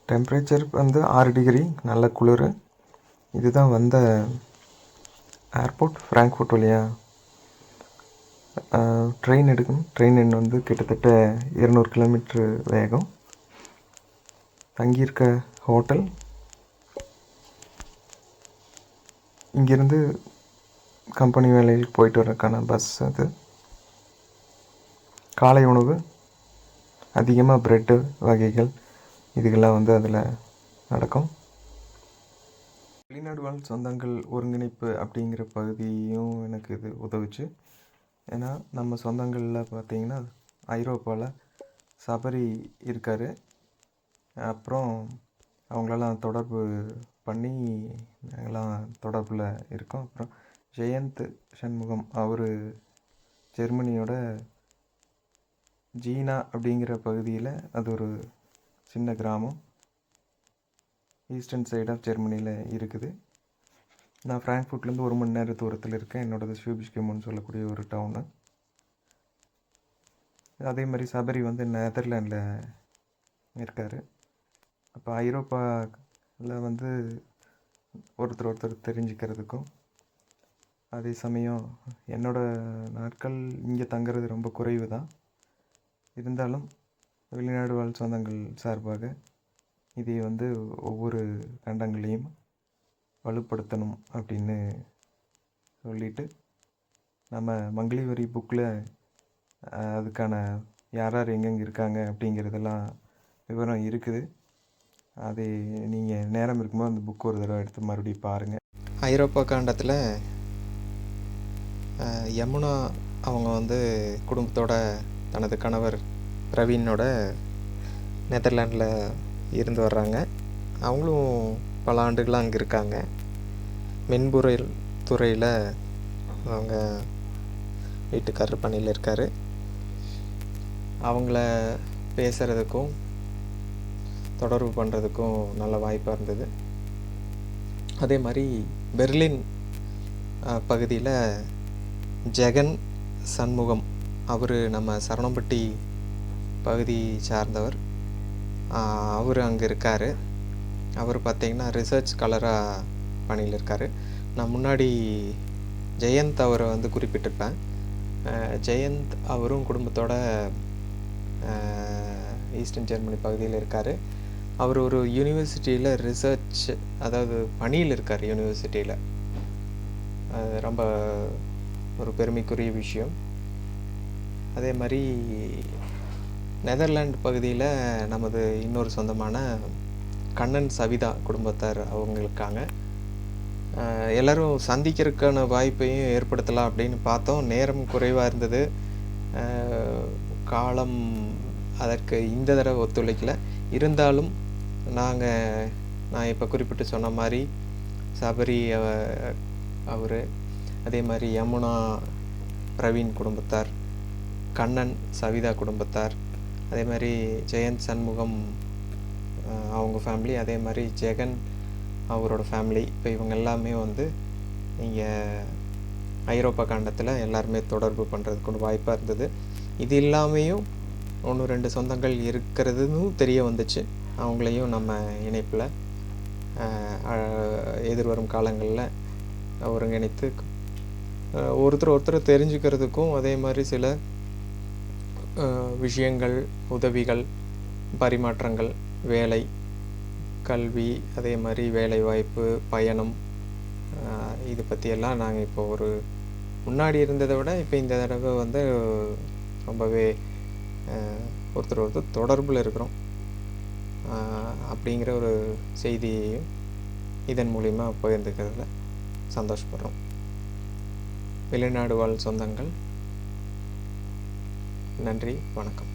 Temperature வந்து 6 degree, நல்ல குளிர். இதுதான் வந்த ஏர்போர்ட். ஃப்ராங்க்ஃபர்ட் வழியாக ட்ரெயின் எடுக்கணும். ட்ரெயின் எண் வந்து கிட்டத்தட்ட 200 கிலோமீட்ரு வேகம். தங்கியிருக்க ஹோட்டல், இங்கேருந்து கம்பெனி வேலைக்கு போயிட்டு வர்றதுக்கான பஸ் அது. காலை உணவு அதிகமாக ப்ரெட்டு வகைகள் இதுக்கெல்லாம் வந்து அதில் நடக்கும். வெளிநாடு வாழ் சொந்தங்கள் ஒருங்கிணைப்பு அப்படிங்கிற பகுதியும் எனக்கு இது உதவுச்சு. ஏன்னா நம்ம சொந்தங்களில் பார்த்திங்கன்னா ஐரோப்பாவில் சபரி இருக்கார். அப்புறம் அவங்களெல்லாம் தொடர்பு பண்ணி நாங்கள்லாம் தொடர்பில் இருக்கோம். அப்புறம் ஜெயந்த் சண்முகம், அவர் ஜெர்மனியோட ஜீனா அப்படிங்கிற பகுதியில், அது ஒரு சின்ன கிராமம் ஈஸ்டர்ன் சைட் ஆஃப் ஜெர்மனியில் இருக்குது. நான் ஃப்ராங்க்ஃபர்ட்லேருந்து 1 மணி நேர தூரத்தில் இருக்கேன். என்னோடது ஷூபிஷ்கெம்னு சொல்லக்கூடிய ஒரு டவுனு. அதே மாதிரி சபரி வந்து நெதர்லாண்டில் இருக்கார். அப்போ ஐரோப்பாவில் வந்து ஒருத்தர் தெரிஞ்சுக்கிறதுக்கும், அதே சமயம் என்னோடய நாட்கள் இங்கே தங்குறது ரொம்ப குறைவு தான். இருந்தாலும் வெளிநாடு வாழ் சொந்தங்கள் சார்பாக இதை வந்து ஒவ்வொரு கண்டங்களையும் வலுப்படுத்தணும் அப்படின்னு சொல்லிட்டு, நம்ம மங்களி புக்கில் அதுக்கான யார் யார் எங்கெங்கே இருக்காங்க அப்படிங்கிறதெல்லாம் விவரம் இருக்குது. அது நீங்கள் நேரம் இருக்கும்போது அந்த புக் ஒரு தடவை எடுத்து மறுபடியும் பாருங்கள். ஐரோப்பா காண்டத்தில் யமுனா அவங்க வந்து குடும்பத்தோட தனது கணவர் பிரவீனோட நெதர்லாண்டில் இருந்து வர்றாங்க. அவங்களும் பல ஆண்டுகளாக அங்கே இருக்காங்க. மென்பொருள் துறையில் அவங்க வீட்டுக்காரர் பணியில் இருக்கார். அவங்கள பேசுகிறதுக்கும் தொடர்பு பண்ணுறதுக்கும் நல்ல வாய்ப்பாக இருந்தது. அதே மாதிரி பெர்லின் பகுதியில் ஜெகன் சண்முகம், அவர் நம்ம சரணம்பட்டி பகுதி சார்ந்தவர். அவர் அங்கே இருக்கார். அவர் பார்த்திங்கன்னா ரிசர்ச் ஸ்காலராக பணியில் இருக்கார். நான் முன்னாடி ஜெயந்த் அவரை வந்து குறிப்பிட்டிருப்பேன். ஜெயந்த் அவரும் குடும்பத்தோட ஈஸ்டர்ன் ஜெர்மனி பகுதியில் இருக்கார். அவர் ஒரு யூனிவர்சிட்டியில் ரிசர்ச், அதாவது பணியில் இருக்கார் யூனிவர்சிட்டியில். அது ரொம்ப ஒரு பெருமைக்குரிய விஷயம். அதே மாதிரி நெதர்லாண்டு பகுதியில் நமது இன்னொரு சொந்தமான கண்ணன் சவிதா குடும்பத்தார் அவங்க இருக்காங்க. எல்லோரும் சந்திக்கிறதுக்கான வாய்ப்பையும் ஏற்படுத்தலாம் அப்படின்னு பார்த்தோம். நேரம் குறைவாக இருந்தது, காலம் அதற்கு இந்த தடவை ஒத்துழைக்கல. இருந்தாலும் நான் இப்போ குறிப்பிட்டு சொன்ன மாதிரி சபரி அவர், அதே மாதிரி யமுனா பிரவீன் குடும்பத்தார், கண்ணன் சவிதா குடும்பத்தார், அதே மாதிரி ஜெயந்த் சண்முகம் அவங்க ஃபேமிலி, அதே மாதிரி ஜெகன் அவரோட ஃபேமிலி. இப்போ இவங்க எல்லாமே வந்து இங்கே ஐரோப்பா காண்டத்தில் எல்லாருமே தொடர்பு பண்ணுறதுக்கு ஒரு வாய்ப்பாக இருந்தது. இது இல்லாமையும் 1-2 சொந்தங்கள் இருக்கிறதுன்னு தெரிய வந்துச்சு. அவங்களையும் நம்ம இணைப்பில் எதிர்வரும் காலங்களில் ஒருங்கிணைத்து ஒருத்தர் தெரிஞ்சுக்கிறதுக்கும், அதே மாதிரி சில விஷயங்கள், உதவிகள், பரிமாற்றங்கள், வேலை, கல்வி, அதே மாதிரி வேலைவாய்ப்பு, பயணம், இது பற்றியெல்லாம் நாங்கள் இப்போ ஒரு முன்னாடி இருந்ததை விட இப்போ இந்த தடவை வந்து ரொம்பவே ஒருத்தர் தொடர்பில் இருக்கிறோம் அப்படிங்கிற ஒரு செய்தியையும் இதன் மூலிமா பகிர்ந்துக்கிறதுல சந்தோஷப்படுறோம். வெளிநாடு வாழ் சொந்தங்கள், நன்றி, வணக்கம்.